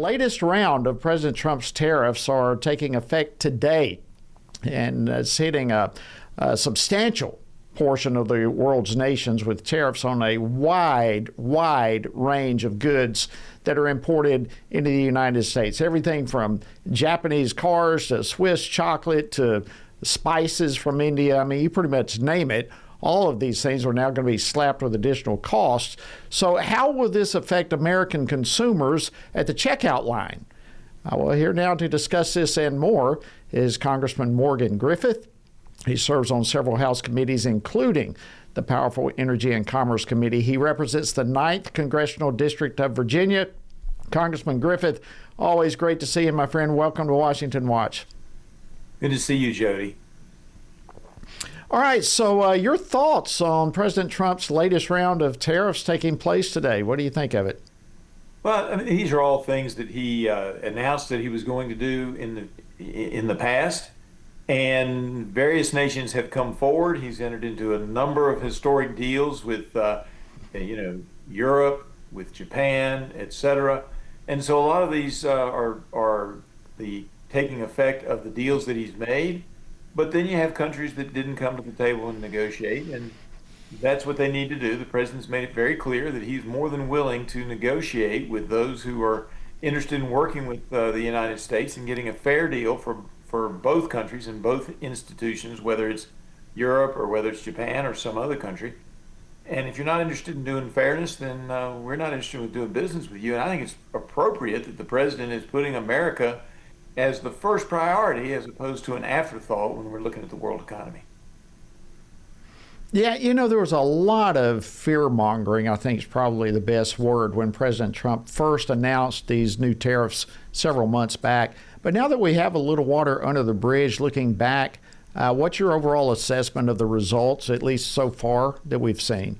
latest round of President Trump's tariffs are taking effect today, and it's hitting a substantial portion of the world's nations with tariffs on a wide range of goods that are imported into the United States. Everything from Japanese cars to Swiss chocolate to spices from India. I mean, you pretty much name it. All of these things are now going to be slapped with additional costs. So how will this affect American consumers at the checkout line? Well, here now to discuss this and more is Congressman Morgan Griffith. He serves on several House committees, including the powerful Energy and Commerce Committee. He represents the 9th Congressional District of Virginia. Congressman Griffith, always great to see you, my friend. Welcome to Washington Watch. Good to see you, Jody. All right, so your thoughts on President Trump's latest round of tariffs taking place today. What do you think of it? Well, I mean, these are all things that he announced that he was going to do in the past, and various nations have come forward. He's entered into a number of historic deals with, Europe, with Japan, etc. And so a lot of these are the taking effect of the deals that he's made. But then you have countries that didn't come to the table and negotiate, and that's what they need to do. The president's made it very clear that he's more than willing to negotiate with those who are interested in working with the United States and getting a fair deal for both countries and both institutions, whether it's Europe or whether it's Japan or some other country. And if you're not interested in doing fairness, then we're not interested in doing business with you. And I think it's appropriate that the president is putting America as the first priority as opposed to an afterthought when we're looking at the world economy. Yeah, there was a lot of fear-mongering, I think is probably the best word, when President Trump first announced these new tariffs several months back. But now that we have a little water under the bridge, looking back, what's your overall assessment of the results, at least so far, that we've seen?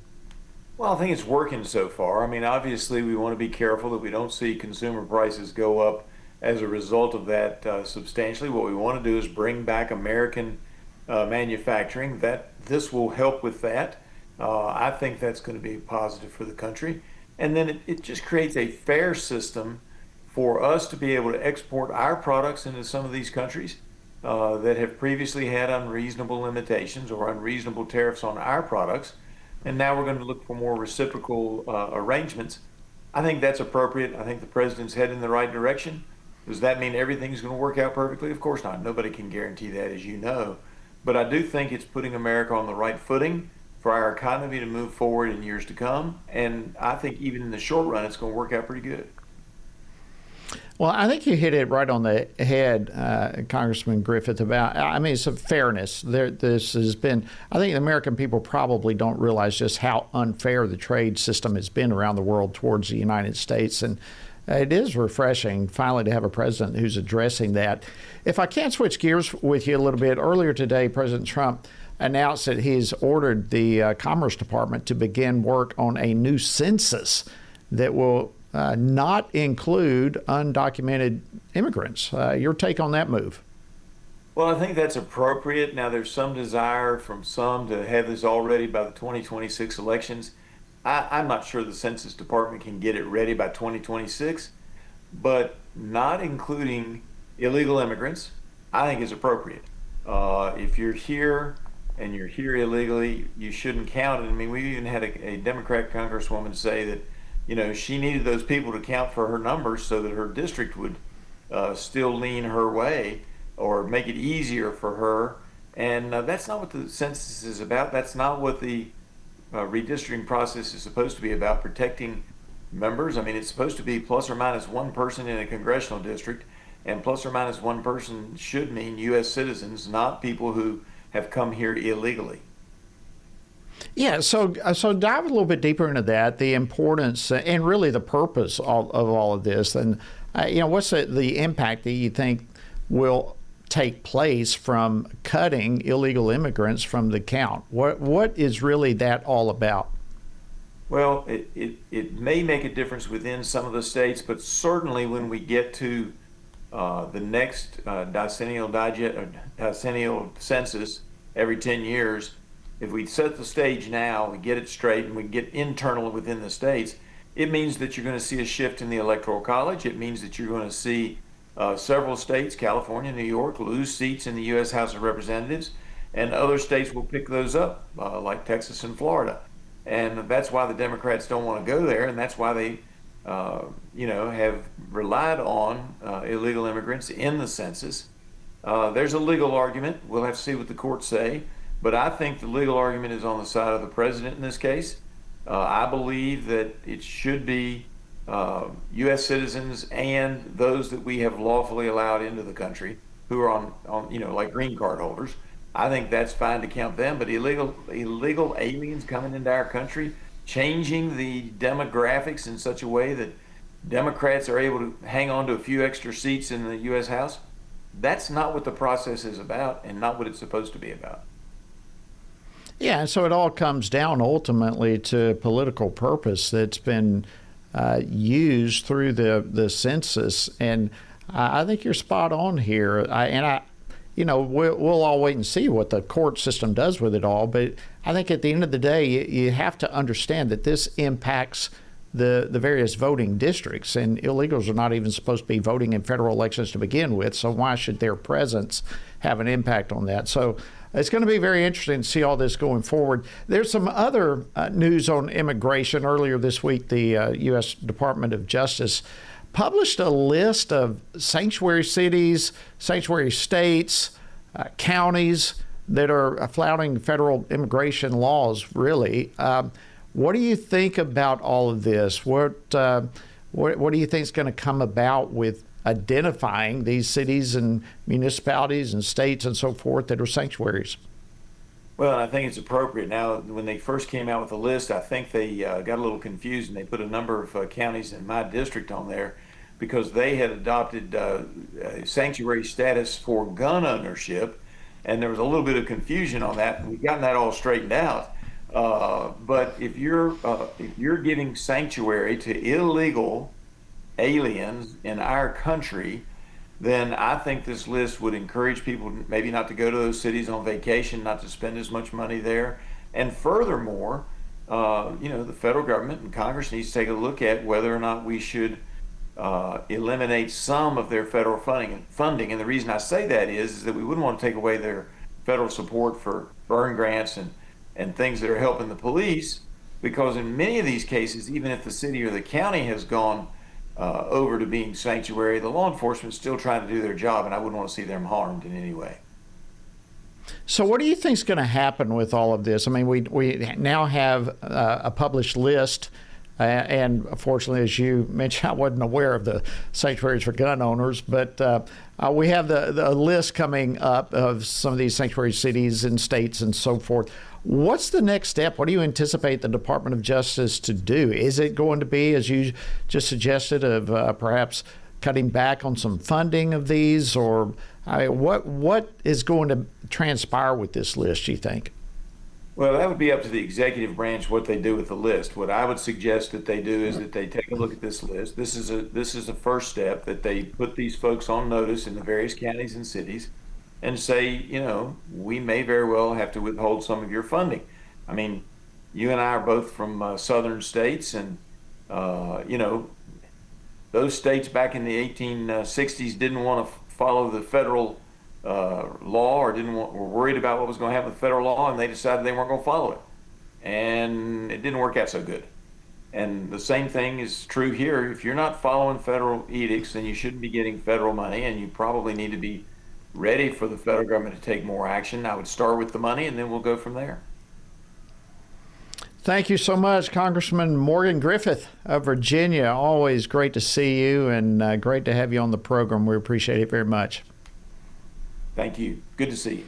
Well, I think it's working so far. I mean, obviously, we want to be careful that we don't see consumer prices go up as a result of that substantially. What we want to do is bring back American manufacturing. This will help with that. I think that's going to be positive for the country. And then it just creates a fair system for us to be able to export our products into some of these countries that have previously had unreasonable limitations or unreasonable tariffs on our products. And now we're going to look for more reciprocal arrangements. I think that's appropriate. I think the president's heading in the right direction. Does that mean everything's going to work out perfectly? Of course not. Nobody can guarantee that, as you know. But I do think it's putting America on the right footing for our economy to move forward in years to come. And I think even in the short run, it's going to work out pretty good. Well, I think you hit it right on the head, Congressman Griffith, it's a fairness. This has been, I think the American people probably don't realize just how unfair the trade system has been around the world towards the United States. And it is refreshing finally to have a president who's addressing that. If I can switch gears with you a little bit, earlier today, President Trump announced that he's ordered the Commerce Department to begin work on a new census that will not include undocumented immigrants. Your take on that move? Well, I think that's appropriate. Now, there's some desire from some to have this all ready by the 2026 elections. I'm not sure the Census Department can get it ready by 2026, but not including illegal immigrants, I think is appropriate. If you're here and you're here illegally, you shouldn't count it. I mean, we even had a Democrat congresswoman say that, she needed those people to count for her numbers so that her district would still lean her way or make it easier for her. And that's not what the census is about. That's not what the redistricting process is supposed to be about, protecting members. I mean, it's supposed to be plus or minus one person in a congressional district, and plus or minus one person should mean U.S. citizens, not people who have come here illegally. Yeah, so dive a little bit deeper into that, the importance and really the purpose of all of this, and what's the impact that you think will take place from cutting illegal immigrants from the count? What is really that all about? Well, it may make a difference within some of the states, but certainly when we get to the next decennial census every 10 years, if we set the stage now, we get it straight, and we get internal within the states, it means that you're going to see a shift in the Electoral College. It means that you're going to see several states, California, New York, lose seats in the U.S. House of Representatives, and other states will pick those up, like Texas and Florida. And that's why the Democrats don't want to go there, and that's why they, have relied on illegal immigrants in the census. There's a legal argument. We'll have to see what the courts say, but I think the legal argument is on the side of the president in this case. I believe that it should be U.S. citizens and those that we have lawfully allowed into the country who are on like green card holders. I think that's fine to count them, but illegal aliens coming into our country, changing the demographics in such a way that Democrats are able to hang on to a few extra seats in the U.S. House, that's not what the process is about and not what it's supposed to be about. Yeah, and so it all comes down ultimately to political purpose that's been used through the census, and I think you're spot on here. We'll all wait and see what the court system does with it all, but I think at the end of the day, you have to understand that this impacts the various voting districts, and illegals are not even supposed to be voting in federal elections to begin with, so why should their presence have an impact on that? So it's going to be very interesting to see all this going forward. There's some other news on immigration. Earlier this week, the U.S. Department of Justice published a list of sanctuary cities, sanctuary states, counties that are flouting federal immigration laws, really. What do you think about all of this? What do you think is going to come about with identifying these cities and municipalities and states and so forth that are sanctuaries? Well, I think it's appropriate. Now, when they first came out with the list, I think they got a little confused and they put a number of counties in my district on there because they had adopted sanctuary status for gun ownership, and there was a little bit of confusion on that, and we've gotten that all straightened out. But if you're giving sanctuary to illegal aliens in our country, then I think this list would encourage people maybe not to go to those cities on vacation, not to spend as much money there. And furthermore, the federal government and Congress needs to take a look at whether or not we should eliminate some of their federal funding. And the reason I say that is that we wouldn't want to take away their federal support for burn grants and things that are helping the police, because in many of these cases, even if the city or the county has gone over to being sanctuary, the law enforcement is still trying to do their job, and I wouldn't want to see them harmed in any way. So what do you think is going to happen with all of this? I mean, we now have a published list, and unfortunately, as you mentioned, I wasn't aware of the sanctuaries for gun owners, but we have the list coming up of some of these sanctuary cities and states and so forth. What's the next step? What do you anticipate the Department of Justice to do? Is it going to be, as you just suggested, of perhaps cutting back on some funding of these, or what is going to transpire with this list, you think? Well, that would be up to the executive branch what they do with the list. What I would suggest that they do is that they take a look at this list. This is a first step, that they put these folks on notice in the various counties and cities and say, we may very well have to withhold some of your funding. I mean, you and I are both from southern states, and those states back in the 1860s didn't want to follow the federal law, or were worried about what was going to happen with federal law, and they decided they weren't going to follow it, and it didn't work out so good. And the same thing is true here. If you're not following federal edicts, then you shouldn't be getting federal money, and you probably need to be ready for the federal government to take more action. I would start with the money, and then we'll go from there. Thank you so much, Congressman Morgan Griffith of Virginia. Always great to see you, and great to have you on the program. We appreciate it very much. Thank you. Good to see you.